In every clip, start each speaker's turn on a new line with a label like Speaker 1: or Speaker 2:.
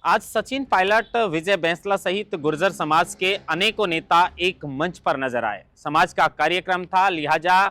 Speaker 1: आज सचिन पायलट, विजय बैंसला सहित गुर्जर समाज के अनेकों नेता एक मंच पर नजर आए। समाज का कार्यक्रम था, लिहाजा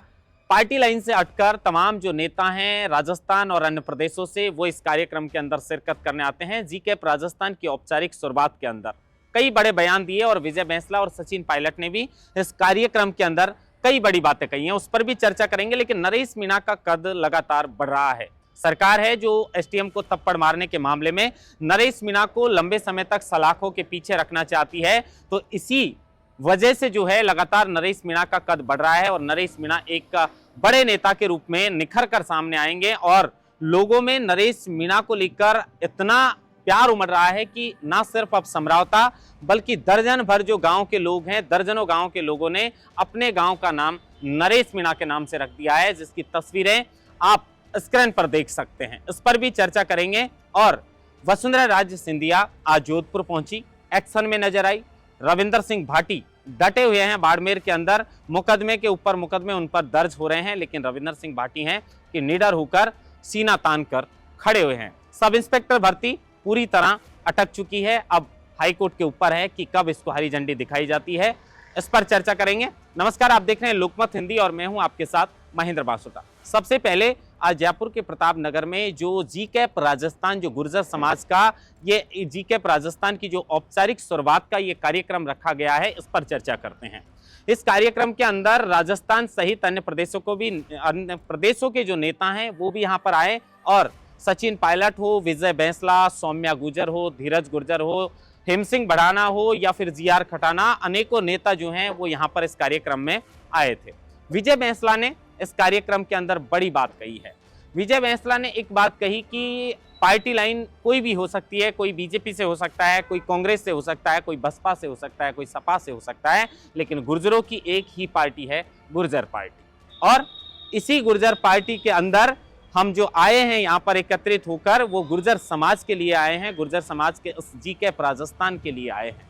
Speaker 1: पार्टी लाइन से हटकर तमाम जो नेता हैं राजस्थान और अन्य प्रदेशों से वो इस कार्यक्रम के अंदर शिरकत करने आते हैं। जीकेप राजस्थान की औपचारिक शुरुआत के अंदर कई बड़े बयान दिए और विजय बैंसला और सचिन पायलट ने भी इस कार्यक्रम के अंदर कई बड़ी बातें कही हैं, उस पर भी चर्चा करेंगे। लेकिन नरेश मीणा का कद लगातार बढ़ रहा है। सरकार है जो एसटीएम को थप्पड़ मारने के मामले में नरेश मीणा को लंबे समय तक सलाखों के पीछे रखना चाहती है, तो इसी वजह से जो है लगातार नरेश मीणा का कद बढ़ रहा है और नरेश मीणा एक बड़े नेता के रूप में निखर कर सामने आएंगे। और लोगों में नरेश मीणा को लेकर इतना प्यार उमड़ रहा है कि ना सिर्फ अब समरावता बल्कि दर्जन भर जो गांव के लोग हैं, दर्जनों गांव के लोगों ने अपने गांव का नाम नरेश मीणा के नाम से रख दिया है, जिसकी तस्वीरें आप स्क्रीन पर देख सकते हैं। इस पर भी चर्चा करेंगे। और वसुंधरा राजे सिंधिया आज जोधपुर पहुंची, एक्शन में नजर आई। रविंदर सिंह भाटी डटे हुए हैं बाड़मेर के अंदर, मुकदमे के ऊपर मुकदमे उन पर दर्ज हो रहे हैं, लेकिन रविंदर सिंह भाटी हैं कि निडर होकर सीना तान कर खड़े हुए हैं। सब इंस्पेक्टर भर्ती पूरी तरह अटक चुकी है, अब हाईकोर्ट के ऊपर है कि कब इसको हरी झंडी दिखाई जाती है। इस पर चर्चा करेंगे। नमस्कार, आप देख रहे हैं लोकमत हिंदी और मैं हूं आपके साथ महेंद्र बासुटा। सबसे पहले आज जयपुर के प्रताप नगर में जो जीकेप राजस्थान, जो गुर्जर समाज का ये जीकेप राजस्थान की जो औपचारिक शुरुआत का ये कार्यक्रम रखा गया है, इस पर चर्चा करते हैं। इस कार्यक्रम के अंदर राजस्थान सहित अन्य प्रदेशों के जो नेता हैं वो भी यहाँ पर आए और सचिन पायलट हो, विजय बैंसला, सौम्या गुर्जर हो, धीरज गुर्जर हो, हेम सिंह बढ़ाना हो या फिर जीआर खटाना, अनेकों नेता जो हैं वो यहाँ पर इस कार्यक्रम में आए थे। विजय बैंसला ने इस कार्यक्रम के अंदर बड़ी बात कही है। विजय बैंसला ने एक बात कही कि पार्टी लाइन कोई भी हो सकती है, कोई बीजेपी से हो सकता है, कोई कांग्रेस से हो सकता है, कोई बसपा से हो सकता है, कोई सपा से हो सकता है, लेकिन गुर्जरों की एक ही पार्टी है, गुर्जर पार्टी। और इसी गुर्जर पार्टी के अंदर हम जो आए हैं यहाँ पर एकत्रित होकर, वो गुर्जर समाज के लिए आए हैं, गुर्जर समाज के उस जीकेप राजस्थान के लिए आए हैं।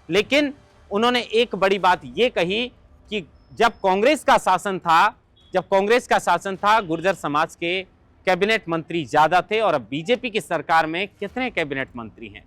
Speaker 1: लेकिन उन्होंने एक बड़ी बात ये कही कि जब कांग्रेस का शासन था गुर्जर समाज के कैबिनेट मंत्री ज्यादा थे और अब बीजेपी की सरकार में कितने कैबिनेट मंत्री हैं,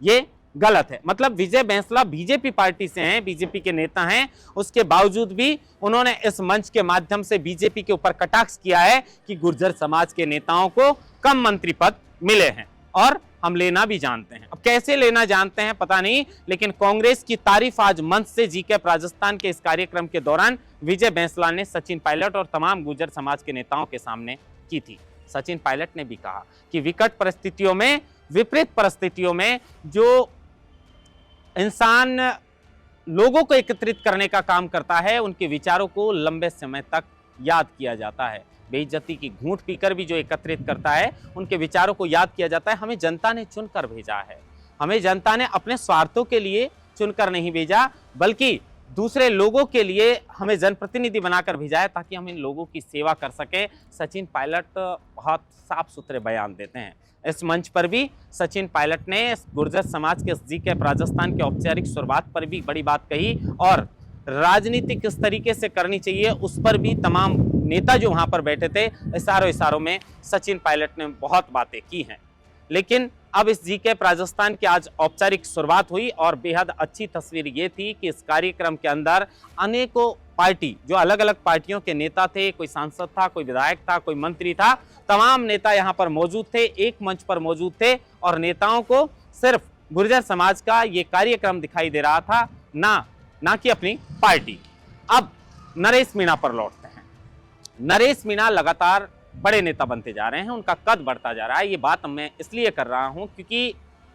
Speaker 1: ये गलत है। मतलब विजय बैंसला बीजेपी पार्टी से हैं, बीजेपी के नेता हैं, उसके बावजूद भी उन्होंने इस मंच के माध्यम से बीजेपी के ऊपर कटाक्ष किया है कि गुर्जर समाज के नेताओं को कम मंत्री पद मिले हैं और हम लेना भी जानते हैं। अब कैसे लेना जानते हैं पता नहीं, लेकिन कांग्रेस की तारीफ आज मंच से जीकेप राजस्थान के इस कार्यक्रम के दौरान विजय बैंसला ने सचिन पायलट और तमाम गुर्जर समाज के नेताओं के सामने की थी। सचिन पायलट ने भी कहा कि विकट परिस्थितियों में, विपरीत परिस्थितियों में जो इंसान लोगों को एकत्रित करने का काम करता है, उनके विचारों को लंबे समय तक याद किया जाता है। बेइज्जती की घूंट पीकर भी जो एकत्रित करता है, उनके विचारों को याद किया जाता है। हमें जनता ने चुनकर भेजा है, हमें जनता ने अपने स्वार्थों के लिए चुनकर नहीं भेजा, बल्कि दूसरे लोगों के लिए हमें जनप्रतिनिधि बनाकर भेजा है ताकि हम इन लोगों की सेवा कर सकें। सचिन पायलट बहुत साफ सुथरे बयान देते हैं। इस मंच पर भी सचिन पायलट ने गुर्जर समाज के जीकेप राजस्थान के औपचारिक शुरुआत पर भी बड़ी बात कही और राजनीति किस तरीके से करनी चाहिए उस पर भी तमाम नेता जो वहां पर बैठे थे इशारों में सचिन पायलट ने बहुत बातें की हैं। लेकिन अब इस जीकेप राजस्थान की आज औपचारिक शुरुआत हुई और बेहद अच्छी तस्वीर ये थी कि इस कार्यक्रम के अंदर अनेकों पार्टी, जो अलग अलग पार्टियों के नेता थे, कोई सांसद था, कोई विधायक था, कोई मंत्री था, तमाम नेता यहाँ पर मौजूद थे, एक मंच पर मौजूद थे और नेताओं को सिर्फ गुर्जर समाज का ये कार्यक्रम दिखाई दे रहा था, ना कि अपनी पार्टी। अब नरेश मीणा पर लौटते हैं। नरेश मीणा लगातार बड़े नेता बनते जा रहे हैं, उनका कद बढ़ता जा रहा है। ये बात मैं इसलिए कर रहा हूं क्योंकि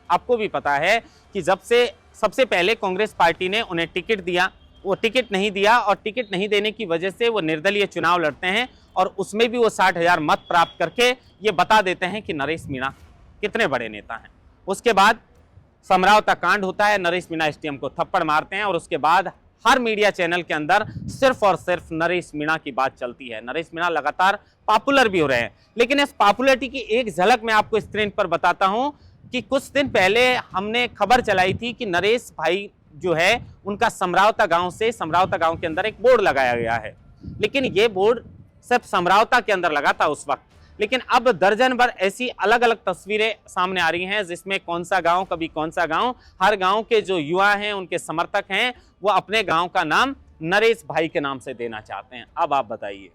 Speaker 1: आपको भी पता है कि जब से सबसे पहले कांग्रेस पार्टी ने उन्हें टिकट दिया, वो टिकट नहीं दिया और टिकट नहीं देने की वजह से वो निर्दलीय चुनाव लड़ते हैं और उसमें भी वो 60,000 मत प्राप्त करके ये बता देते हैं कि नरेश मीणा कितने बड़े नेता हैं। उसके बाद समरावता कांड होता है, नरेश मीणा एसटीएम को थप्पड़ मारते हैं और उसके बाद हर मीडिया चैनल के अंदर सिर्फ और सिर्फ नरेश मीणा की बात चलती है। नरेश मीणा लगातार पॉपुलर भी हो रहे हैं, लेकिन इस पॉपुलरिटी की एक झलक मैं आपको स्क्रीन पर बताता हूं कि कुछ दिन पहले हमने खबर चलाई थी कि नरेश भाई जो है उनका समरावता गांव के अंदर एक बोर्ड लगाया गया है, लेकिन ये बोर्ड सिर्फ समरावता के अंदर लगा था उस वक्त, लेकिन अब दर्जन भर ऐसी अलग अलग तस्वीरें सामने आ रही हैं, जिसमें कौन सा गांव कभी कौन सा गांव, हर गांव के जो युवा हैं, उनके समर्थक हैं, वो अपने गांव का नाम नरेश भाई के नाम से देना चाहते हैं। अब आप बताइए,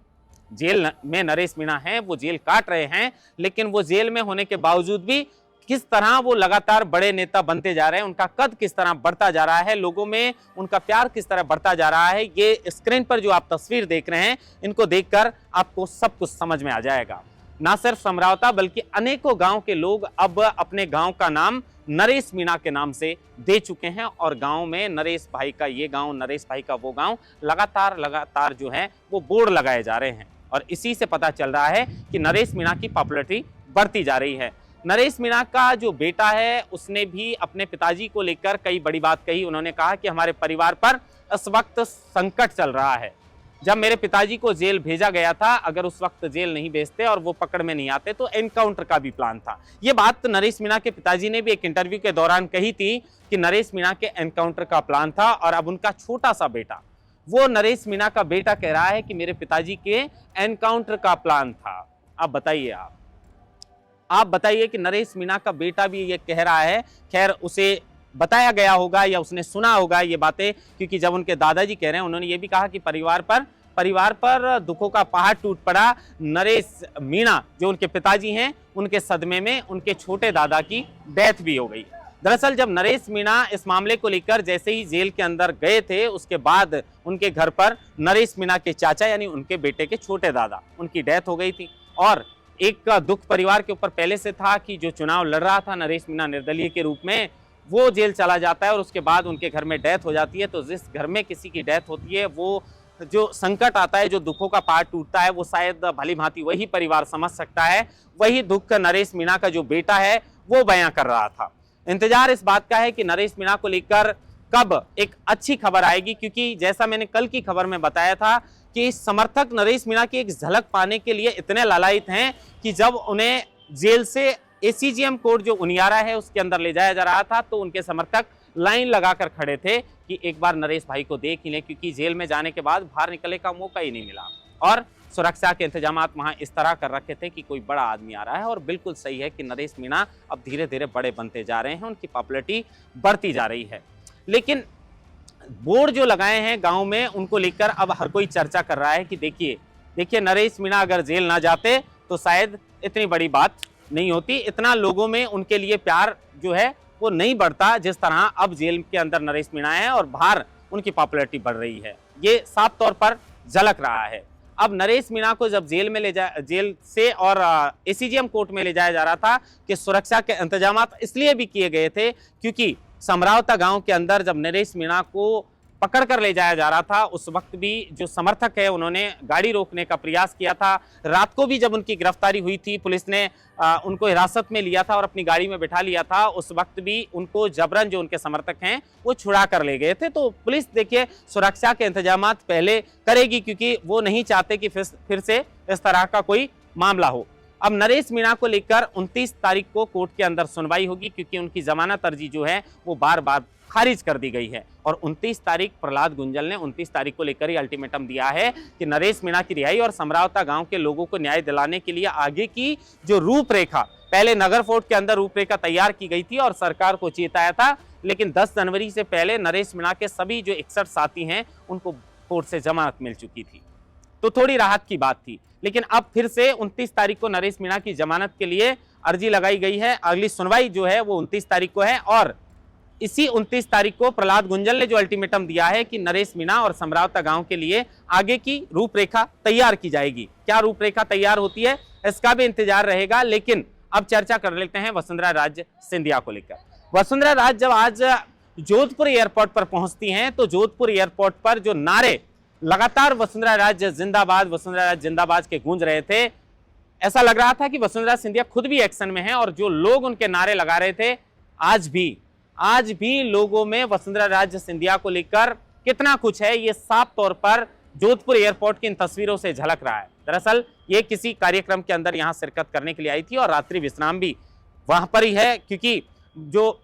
Speaker 1: जेल में नरेश मीणा हैं, वो जेल काट रहे हैं, लेकिन वो जेल में होने के बावजूद भी किस तरह वो लगातार बड़े नेता बनते जा रहे हैं, उनका कद किस तरह बढ़ता जा रहा है, लोगों में उनका प्यार किस तरह बढ़ता जा रहा है, ये स्क्रीन पर जो आप तस्वीर देख रहे हैं, इनको देखकर आपको सब कुछ समझ में आ जाएगा। ना सिर्फ समरावता बल्कि अनेकों गांव के लोग अब अपने गांव का नाम नरेश मीणा के नाम से दे चुके हैं और गांव में नरेश भाई का ये गांव, नरेश भाई का वो गांव, लगातार जो है वो बोर्ड लगाए जा रहे हैं। और इसी से पता चल रहा है कि नरेश मीणा की पॉपुलैरिटी बढ़ती जा रही है। नरेश मीणा का जो बेटा है, उसने भी अपने पिताजी को लेकर कई बड़ी बात कही। उन्होंने कहा कि हमारे परिवार पर इस वक्त संकट चल रहा है। जब मेरे पिताजी को जेल भेजा गया था, अगर उस वक्त जेल नहीं भेजते और वो पकड़ में नहीं आते तो एनकाउंटर का भी प्लान था। ये बात नरेश मीणा के पिताजी ने भी एक इंटरव्यू के दौरान कही थी कि नरेश मीणा के एनकाउंटर का प्लान था। और अब उनका छोटा सा बेटा, वो नरेश मीणा का बेटा कह रहा है कि मेरे पिताजी के एनकाउंटर का प्लान था। अब बताइए, आप बताइए कि नरेश मीणा का बेटा भी ये कह रहा है। खैर, उसे बताया गया होगा या उसने सुना होगा ये बातें, क्योंकि जब उनके दादाजी कह रहे हैं, उन्होंने ये भी कहा कि परिवार पर दुखों का पहाड़ टूट पड़ा। नरेश मीणा जो उनके पिताजी हैं, उनके सदमे में उनके छोटे दादा की डेथ भी हो गई। दरअसल जब नरेश मीणा इस मामले को लेकर जैसे ही जेल के अंदर गए थे, उसके बाद उनके घर पर नरेश मीणा के चाचा यानी उनके बेटे के छोटे दादा, उनकी डेथ हो गई थी। और एक दुख परिवार के ऊपर पहले से था कि जो चुनाव लड़ रहा था नरेश मीणा निर्दलीय के रूप में, वो जेल चला जाता है और उसके बाद उनके घर में डेथ हो जाती है। तो जिस घर में किसी की डेथ होती है, वो जो संकट आता है, जो दुखों का पहाड़ टूटता है, वो शायद भली भांति वही परिवार समझ सकता है। वही दुख नरेश मीणा का जो बेटा है वो बयां कर रहा था। इंतजार इस बात का है कि नरेश मीणा को लेकर कब एक अच्छी खबर आएगी, क्योंकि जैसा मैंने कल की खबर में बताया था कि समर्थक नरेश मीणा की एक झलक पाने के लिए इतने लालायित हैं कि जब उन्हें जेल से एसीजीएम कोर्ट जो उनियारा है उसके अंदर ले जाया जा रहा था, तो उनके समर्थक लाइन लगाकर खड़े थे कि एक बार नरेश भाई को देख ही लें, क्योंकि जेल में जाने के बाद बाहर निकलने का मौका ही नहीं मिला। और सुरक्षा के इंतजाम वहां इस तरह कर रखे थे कि कोई बड़ा आदमी आ रहा है। और बिल्कुल सही है कि नरेश मीणा अब धीरे धीरे बड़े बनते जा रहे हैं, उनकी पॉपुलैरिटी बढ़ती जा रही है। लेकिन बोर्ड जो लगाए हैं गांव में, उनको लेकर अब हर कोई चर्चा कर रहा है कि देखिए नरेश मीणा अगर जेल ना जाते तो शायद इतनी बड़ी बात नहीं होती, इतना लोगों में उनके लिए प्यार जो है वो नहीं बढ़ता जिस तरह अब जेल के अंदर नरेश मीणा है और बाहर उनकी पॉपुलैरिटी बढ़ रही है। ये साफ तौर पर झलक रहा है। अब नरेश मीणा को जब जेल से और एसीजीएम कोर्ट में ले जाया जा रहा था कि सुरक्षा के इंतजाम इसलिए भी किए गए थे क्योंकि समरावता गांव के अंदर जब नरेश मीणा को पकड़ कर ले जाया जा रहा था, उस वक्त भी जो समर्थक है उन्होंने गाड़ी रोकने का प्रयास किया था। रात को भी जब उनकी गिरफ्तारी हुई थी, पुलिस ने उनको हिरासत में लिया था और अपनी गाड़ी में बिठा लिया था, उस वक्त भी उनको जबरन जो उनके समर्थक हैं वो छुड़ा कर ले गए थे। तो पुलिस देखिए सुरक्षा के इंतजाम पहले करेगी, क्योंकि वो नहीं चाहते कि फिर से इस तरह का कोई मामला हो। अब नरेश मीणा को लेकर 29 तारीख को कोर्ट के अंदर सुनवाई होगी, क्योंकि उनकी जमानत अर्जी जो है वो बार बार खारिज कर दी गई है। और 29 तारीख प्रहलाद गुंजल ने 29 तारीख को लेकर ही अल्टीमेटम दिया है कि नरेश मीणा की रिहाई और समरावता गांव के लोगों को न्याय दिलाने के लिए आगे की जो रूपरेखा, पहले नगर फोर्ट के अंदर रूपरेखा तैयार की गई थी और सरकार को चेताया था, लेकिन 10 जनवरी से पहले नरेश मीणा के सभी जो 61 साथी हैं उनको कोर्ट से जमानत मिल चुकी थी, तो थोड़ी राहत की बात थी। लेकिन अब फिर से 29 तारीख को नरेश मीणा की जमानत के लिए अर्जी लगाई गई है। अगली सुनवाई जो है वो 29 तारीख को है और इसी 29 तारीख को प्रहलाद गुंजल ने जो अल्टीमेटम दिया है कि नरेश मीणा और समरावता गांव के लिए आगे की रूपरेखा तैयार की जाएगी। क्या रूपरेखा तैयार होती है इसका भी इंतजार रहेगा। लेकिन अब चर्चा कर लेते हैं वसुंधरा राजे सिंधिया को लेकर। वसुंधरा राजे जब आज जोधपुर एयरपोर्ट पर पहुंचती हैं तो जोधपुर एयरपोर्ट पर जो नारे लगातार वसुंधरा राजे जिंदाबाद के गूंज रहे थे, ऐसा लग रहा था कि वसुंधरा सिंधिया खुद भी एक्शन में है। और जो लोग उनके नारे लगा रहे थे, आज भी लोगों में वसुंधरा राजे सिंधिया को लेकर कितना कुछ है, ये साफ तौर पर जोधपुर एयरपोर्ट की इन तस्वीरों से झलक रहा है। दरअसल ये किसी कार्यक्रम के अंदर यहां शिरकत करने के लिए आई थी और रात्रि विश्राम भी वहां पर ही है, क्योंकि जो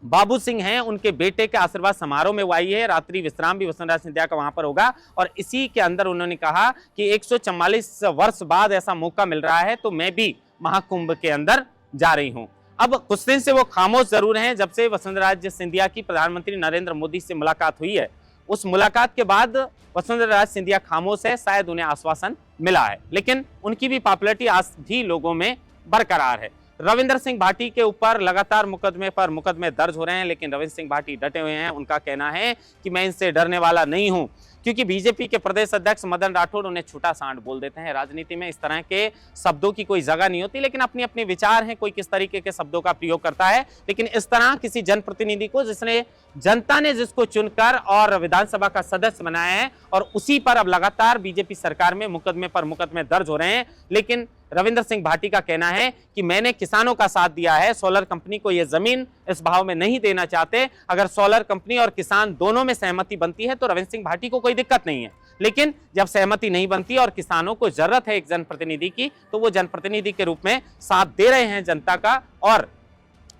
Speaker 1: बाबू सिंह हैं, उनके बेटे के आशीर्वाद समारोह में वो आई है। रात्रि विश्राम भी वसुंधरा सिंधिया का वहां पर होगा और इसी के अंदर उन्होंने कहा कि 144 वर्ष बाद ऐसा मौका मिल रहा है तो मैं भी महाकुंभ के अंदर जा रही हूं। अब कुछ दिन से वो खामोश जरूर हैं। जब से वसुंधरा सिंधिया की प्रधानमंत्री नरेंद्र मोदी से मुलाकात हुई है, उस मुलाकात के बाद वसुंधरा सिंधिया खामोश है। शायद उन्हें आश्वासन मिला है, लेकिन उनकी भी पॉपुलैरिटी आज भी लोगों में बरकरार है। रविंद्र सिंह भाटी के ऊपर लगातार मुकदमे दर्ज हो रहे हैं, लेकिन रविंद्र सिंह भाटी डटे हुए हैं। उनका कहना है कि मैं इनसे डरने वाला नहीं हूं, क्योंकि बीजेपी के प्रदेश अध्यक्ष मदन राठौड़ उन्हें छूटा सांड बोल देते हैं। राजनीति में इस तरह के शब्दों की कोई जगह नहीं होती, लेकिन अपनी अपनी विचार हैं, कोई किस तरीके के शब्दों का प्रयोग करता है। लेकिन इस तरह किसी जनप्रतिनिधि को, जिसने जनता ने जिसको चुनकर और विधानसभा का सदस्य बनाया है, और उसी पर अब लगातार बीजेपी सरकार में मुकदमे दर्ज हो रहे हैं। लेकिन रविंद्र सिंह भाटी का कहना है कि मैंने किसानों का साथ दिया है, सोलर कंपनी को यह जमीन इस भाव में नहीं देना चाहते। अगर सोलर कंपनी और किसान दोनों में सहमति बनती है तो रविंद्र सिंह भाटी को कोई दिक्कत नहीं है, लेकिन जब सहमति नहीं बनती और किसानों को जरूरत है एक जनप्रतिनिधि की, तो वो जनप्रतिनिधि के रूप में साथ दे रहे हैं जनता का। और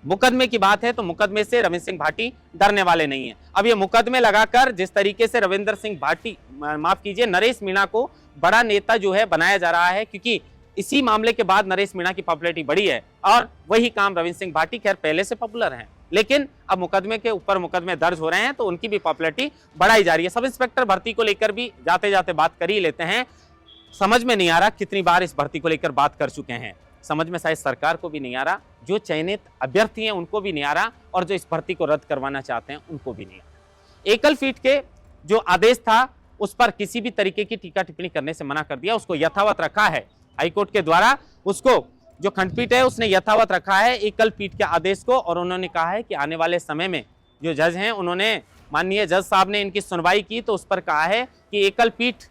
Speaker 1: मुकदमे की बात है तो मुकदमे से रविंद्र सिंह भाटी डरने वाले नहीं है। अब ये मुकदमे लगाकर जिस तरीके से रविंद्र सिंह भाटी, माफ कीजिए, नरेश मीणा को बड़ा नेता जो है बनाया जा रहा है, क्योंकि इसी मामले के बाद नरेश मीणा की पॉपुलैरिटी बढ़ी है और वही काम रविंद्र सिंह भाटी खैर पहले से पॉपुलर हैं, लेकिन अब मुकदमे के ऊपर मुकदमे दर्ज हो रहे हैं तो उनकी भी पॉपुलैरिटी बढ़ाई जा रही है। सब इंस्पेक्टर भर्ती को लेकर भी जाते जाते बात कर ही लेते हैं। समझ में नहीं आ रहा कितनी बार इस भर्ती को लेकर बात कर चुके हैं, समझ में शायद सरकार को भी नहीं आ रहा, जो चयनित अभ्यर्थी हैं उनको भी नहीं आ रहा, और जो इस भर्ती को रद्द करवाना चाहते हैं उनको भी नहीं आ रहा। एकल फीट के जो आदेश था उस पर किसी भी तरीके की टीका टिप्पणी करने से मना कर दिया, उसको यथावत रखा है हाईकोर्ट के द्वारा। उसको जो खंडपीठ है उसने यथावत रखा है एकल पीठ के आदेश को, और उन्होंने कहा है कि आने वाले समय में जो जज हैं, उन्होंने, माननीय जज साहब ने इनकी सुनवाई की तो उस पर कहा है कि एकल पीठ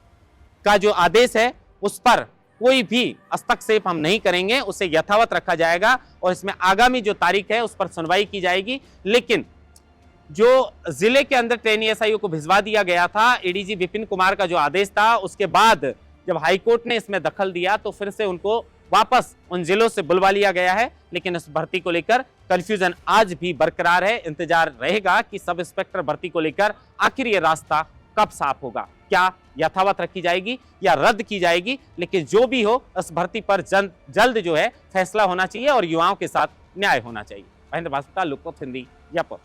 Speaker 1: का जो आदेश है उस पर कोई भी हस्तक्षेप हम नहीं करेंगे, उसे यथावत रखा जाएगा और इसमें आगामी जो तारीख है उस पर सुनवाई की जाएगी। लेकिन जो जिले के अंदर ट्रेनी एसआईओ को भिजवा दिया गया था, एडीजी विपिन कुमार का जो आदेश था, उसके बाद जब हाईकोर्ट ने इसमें दखल दिया तो फिर से उनको वापस उन जिलों से बुलवा लिया गया है। लेकिन इस भर्ती को लेकर कंफ्यूजन आज भी बरकरार है। इंतजार रहेगा कि सब इंस्पेक्टर भर्ती को लेकर आखिर ये रास्ता कब साफ होगा, क्या यथावत रखी जाएगी या रद्द की जाएगी। लेकिन जो भी हो, इस भर्ती पर जल्द जो है फैसला होना चाहिए और युवाओं के साथ न्याय होना चाहिए। Mahendra Bhaskar, look of Hindi, Jaipur.